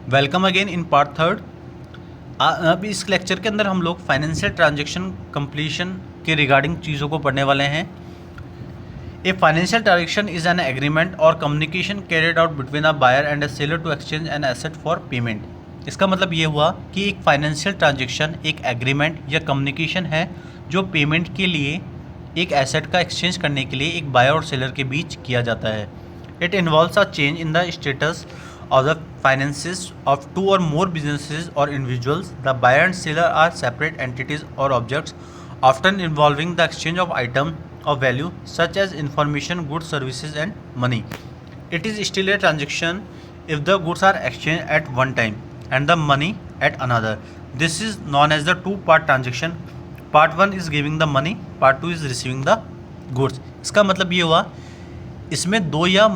Welcome again in part third. अब इस lecture के अंदर हम लोग फाइनेंशियल ट्रांजैक्शन कंप्लीशन के रिगार्डिंग चीज़ों को पढ़ने वाले हैं। A financial transaction is an agreement और communication carried out between a buyer and a seller to exchange an asset for payment. इसका मतलब ये हुआ कि एक फाइनेंशियल ट्रांजैक्शन एक एग्रीमेंट या कम्युनिकेशन है जो पेमेंट के लिए एक एसेट का एक्सचेंज करने के लिए एक बायर और सेलर के बीच किया जाता है। It involves a change in the status of the finances of two or more businesses or individuals. The buyer and seller are separate entities or objects, often involving the exchange of items of value such as information, goods, services, and money. It is still a transaction if the goods are exchanged at one time and the money at another. This is known as the two-part transaction. Part 1 is giving the money, part 2 is receiving the goods. इसका मतलब ये हुआ इसमें दो या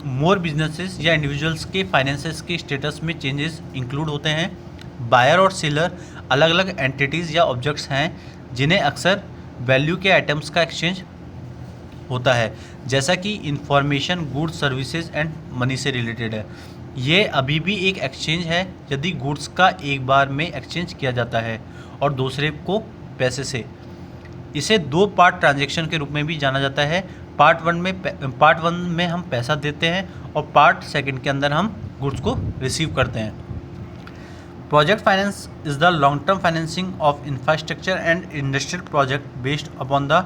मोर businesses या individuals के finances के स्टेटस में चेंजेस इंक्लूड होते हैं। बायर और सेलर अलग अलग एंटिटीज़ या ऑब्जेक्ट्स हैं जिन्हें अक्सर वैल्यू के आइटम्स का एक्सचेंज होता है, जैसा कि information, goods, services and money से रिलेटेड है। ये अभी भी एक एक्सचेंज है यदि गुड्स का एक बार में एक्सचेंज किया जाता है और दूसरे को पैसे से। इसे दो पार्ट ट्रांजैक्शन के रूप में भी जाना जाता है। पार्ट वन में हम पैसा देते हैं और पार्ट सेकंड के अंदर हम गुड्स को रिसीव करते हैं। Project finance is the long term financing of infrastructure and industrial project based upon the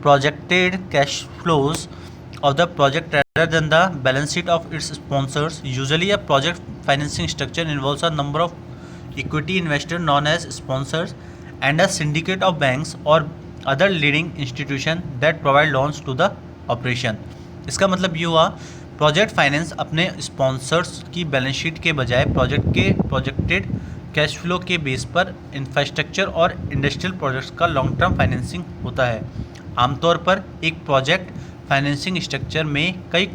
projected cash flows of the project rather than the balance sheet of its sponsors. Usually a project financing structure involves a number of equity investors known as sponsors and a syndicate of banks or other leading institution that provide loans to the operation. इसका मतलब ये हुआ project finance अपने sponsors की balance sheet के बजाय project के projected cash flow के बेस पर इंफ्रास्ट्रक्चर और इंडस्ट्रियल प्रोजेक्ट्स का लॉन्ग टर्म फाइनेंसिंग होता है। आमतौर पर एक प्रोजेक्ट फाइनेंसिंग स्ट्रक्चर में कई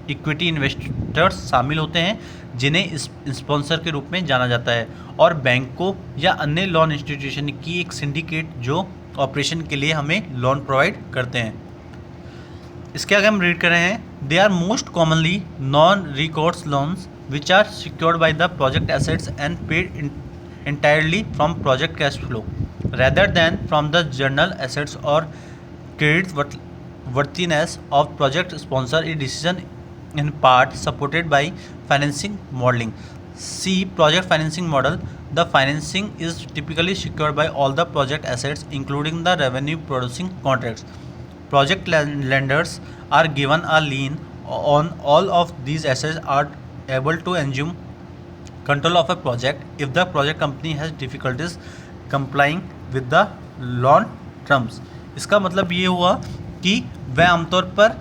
इक्विटी इन्वेस्टर्स शामिल होते हैं जिन्हें स्पॉन्सर के रूप में जाना जाता है, और बैंकों या अन्य लोन इंस्टीट्यूशन की एक सिंडिकेट जो ऑपरेशन के लिए हमें लोन प्रोवाइड करते हैं। इसके आगे हम रीड कर रहे हैं, they are most commonly non recourse loans which are secured by the project assets and paid entirely from project cash flow rather than from the general assets or credit worthiness of project sponsor. A decision in part supported by financing modeling. C. Project financing model. The financing is typically secured by all the project assets including the revenue producing contracts. Project lenders are given a lien on all of these assets, are able to assume control of a project if the project company has difficulties complying with the loan terms. इसका मतलब ये हुआ कि वह आमतौर पर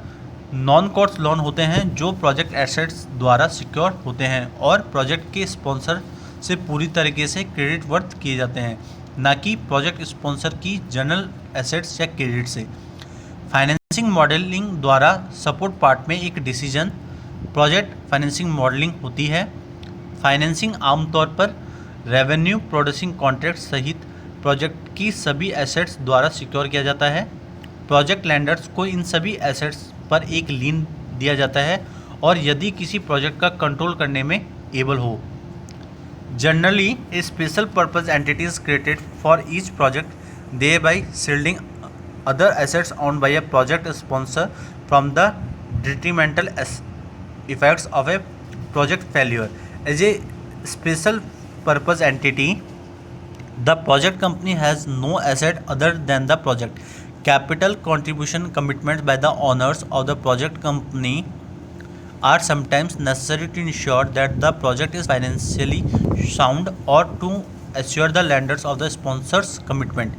non course loan होते हैं जो प्रोजेक्ट एसेट्स द्वारा सिक्योर होते हैं और प्रोजेक्ट के स्पॉन्सर से पूरी तरीके से क्रेडिट वर्थ किए जाते हैं, ना कि प्रोजेक्ट स्पॉन्सर की जनरल एसेट्स या क्रेडिट से। फाइनेंसिंग मॉडलिंग द्वारा सपोर्ट पार्ट में एक डिसीजन प्रोजेक्ट फाइनेंसिंग मॉडलिंग होती है। फाइनेंसिंग आमतौर पर रेवेन्यू प्रोड्यूसिंग कॉन्ट्रैक्ट सहित प्रोजेक्ट की सभी एसेट्स द्वारा सिक्योर किया जाता है। प्रोजेक्ट लैंडर्स को इन सभी एसेट्स पर एक लीन दिया जाता है और यदि किसी प्रोजेक्ट का कंट्रोल करने में एबल हो। Generally A special purpose entity is created for each project they by shielding other assets owned by a project sponsor from the detrimental effects of A project failure. As a special purpose entity, the project company has no asset other than the project. Capital contribution commitments by the owners of the project company are sometimes necessary to ensure that the project is financially sound or to assure the lenders of the sponsor's commitment.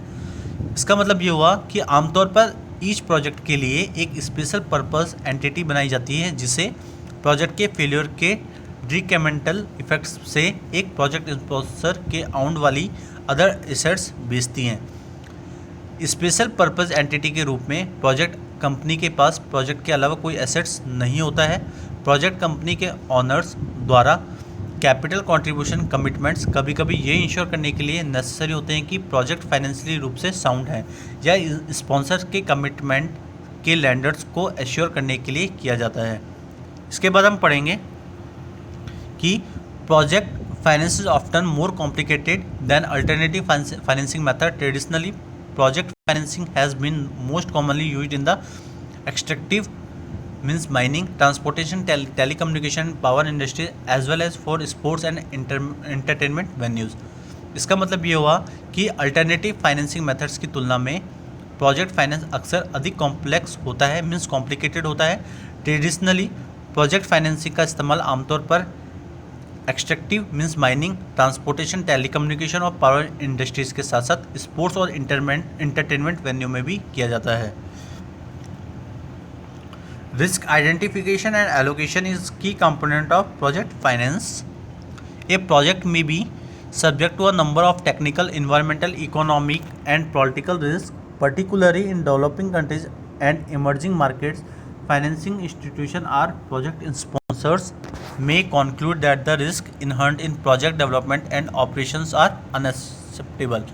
इसका मतलब ये हुआ कि आमतौर पर each project के लिए एक स्पेशल पर्पस एंटिटी बनाई जाती है जिसे प्रोजेक्ट के फेलियर के डिक्रीमेंटल इफेक्ट्स से एक प्रोजेक्ट स्पॉन्सर के आउंड वाली अदर एसेट्स बेचती हैं। स्पेशल पर्पस एंटिटी के रूप में प्रोजेक्ट कंपनी के पास प्रोजेक्ट के अलावा कोई एसेट्स नहीं होता है। प्रोजेक्ट कंपनी के ऑनर्स द्वारा कैपिटल कंट्रीब्यूशन कमिटमेंट्स कभी कभी ये इंश्योर करने के लिए नेसेसरी होते हैं कि प्रोजेक्ट फाइनेंशियली रूप से साउंड है या स्पॉन्सर के कमिटमेंट के लैंडर्स को एश्योर करने के लिए किया जाता है। इसके बाद हम पढ़ेंगे कि Project finance is often more complicated than alternative financing method. Traditionally, project financing has been most commonly used in the extractive means mining, transportation, telecommunication, power industry as well as for sports and entertainment venues. इसका मतलब ये हुआ कि alternative financing methods की तुलना में project finance अक्सर अधिक कॉम्प्लेक्स होता है, मीन्स कॉम्प्लिकेटेड होता है। ट्रेडिशनली प्रोजेक्ट फाइनेंसिंग का इस्तेमाल आमतौर पर extractive means mining, transportation, telecommunication और पावर इंडस्ट्रीज़ के साथ साथ स्पोर्ट्स और इंटरटेनमेंट वेन्यू में भी किया जाता है। Risk identification and allocation is key component of project finance. A project में be subject to a number of technical, environmental, economic and political risks, particularly in developing countries and emerging markets. Financing institutions or project sponsors may conclude that the risk inherent in project development and operations are unacceptable.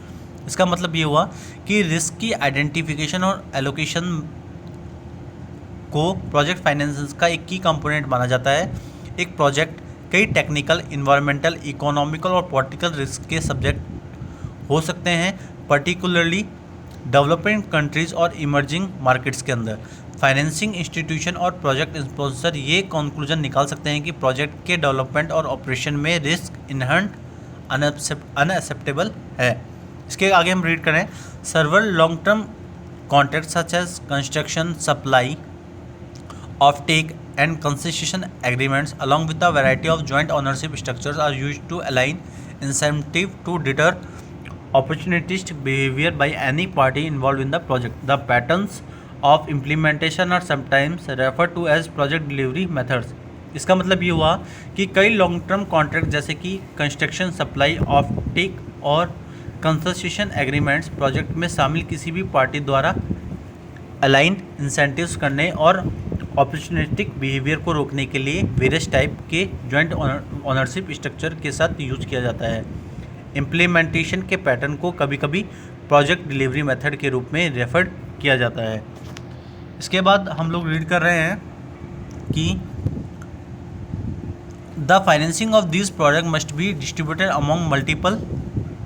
इसका मतलब ये हुआ कि risk की identification और allocation को project finance का एक की कंपोनेंट माना जाता है। एक प्रोजेक्ट कई टेक्निकल, इन्वायरमेंटल, इकोनॉमिकल और पॉलिटिकल रिस्क के सब्जेक्ट हो सकते हैं, पर्टिकुलरली डेवलपिंग कंट्रीज़ और इमर्जिंग मार्केट्स के अंदर। फाइनेंसिंग इंस्टीट्यूशन और प्रोजेक्ट स्पॉन्सर ये कंक्लूजन निकाल सकते हैं कि प्रोजेक्ट के डेवलपमेंट और ऑपरेशन में रिस्क इनहरेंट अनएक्सेप्टेबल है। इसके आगे हम रीड करें, several long term contract such as construction, supply, off take and concession agreements along with a variety of joint ownership structures are used to align incentive to deter opportunistic behavior by any party involved in the project. The patterns of implementation are sometimes referred to as project delivery methods. इसका मतलब ये हुआ कि कई long term contract जैसे कि construction, supply, off take और concession agreements project में शामिल किसी भी पार्टी द्वारा अलाइन इंसेंटिव्स करने और ऑपर्चुनिस्टिक बिहेवियर को रोकने के लिए वेरियस टाइप के जॉइंट ओनरशिप स्ट्रक्चर के साथ यूज किया जाता है। इम्प्लीमेंटेशन के पैटर्न को कभी कभी प्रोजेक्ट डिलीवरी मेथड के रूप में रेफर किया जाता है। इसके बाद हम लोग रीड कर रहे हैं कि the financing of this project must be distributed among multiple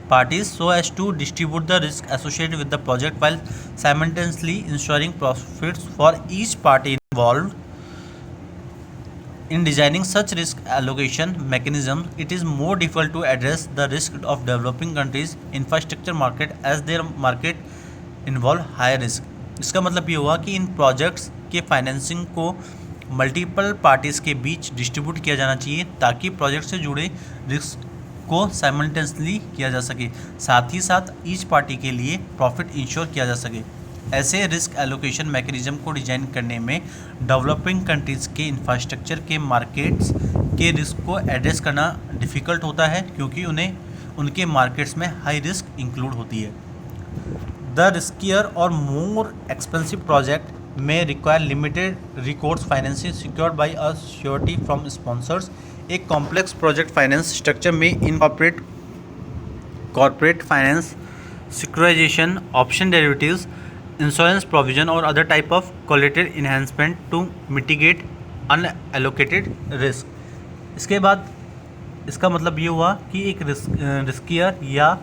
parties so as to distribute the risk associated with the project while simultaneously ensuring profits for each party involved. In designing such risk allocation mechanisms, it is more difficult to address the risk of developing countries' infrastructure market as their market involve high risk. इसका मतलब ये हुआ कि इन projects के financing को multiple parties के बीच distribute किया जाना चाहिए ताकि प्रोजेक्ट से जुड़े रिस्क को साइमल्टेनियसली किया जा सके, साथ ही साथ ईच पार्टी के लिए प्रॉफिट इंश्योर किया जा सके। ऐसे रिस्क एलोकेशन मैकेनिज्म को डिजाइन करने में डेवलपिंग कंट्रीज़ के इंफ्रास्ट्रक्चर के मार्केट्स के रिस्क को एड्रेस करना डिफ़िकल्ट होता है क्योंकि उन्हें उनके मार्केट्स में हाई रिस्क इंक्लूड होती है। द रिस्कियर और मोर एक्सपेंसिव प्रोजेक्ट में require limited recourse financing secured by a surety from sponsors. एक कॉम्प्लेक्स प्रोजेक्ट फाइनेंस स्ट्रक्चर में incorporate corporate finance, securitization, option derivatives, insurance provision और other type of collateral enhancement to mitigate unallocated risk. इसके बाद इसका मतलब ये हुआ कि एक रिस्कियर या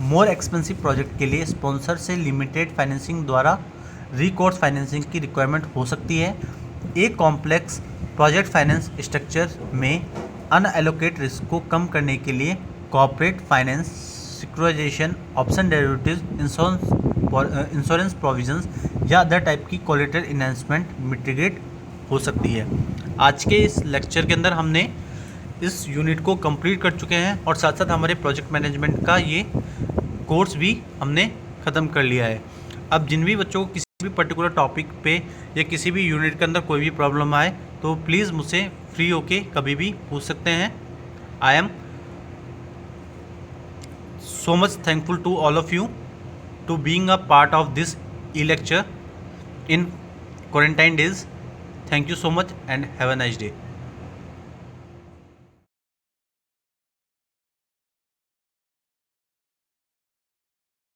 मोर एक्सपेंसिव प्रोजेक्ट के लिए स्पॉन्सर से लिमिटेड फाइनेंसिंग द्वारा रिकोर्स फाइनेंसिंग की रिक्वायरमेंट हो सकती है। एक कॉम्प्लेक्स प्रोजेक्ट फाइनेंस स्ट्रक्चर में अनएलोकेट रिस्क को कम करने के लिए corporate finance, securitization, option derivatives, insurance provisions या अदर टाइप की कोलेटरल इन्हांसमेंट मिटिगेट हो सकती है। आज के इस लेक्चर के अंदर हमने इस यूनिट को कंप्लीट कर चुके हैं और साथ साथ हमारे प्रोजेक्ट मैनेजमेंट का ये कोर्स भी हमने ख़त्म कर लिया है। अब जिन भी बच्चों को किसी भी पर्टिकुलर टॉपिक पे या किसी भी यूनिट के अंदर कोई भी प्रॉब्लम आए तो प्लीज़ मुझसे फ्री होके कभी भी पूछ सकते हैं। I am so much thankful to all of you to being a part of this e lecture in quarantine days. Thank you so much and have a nice day.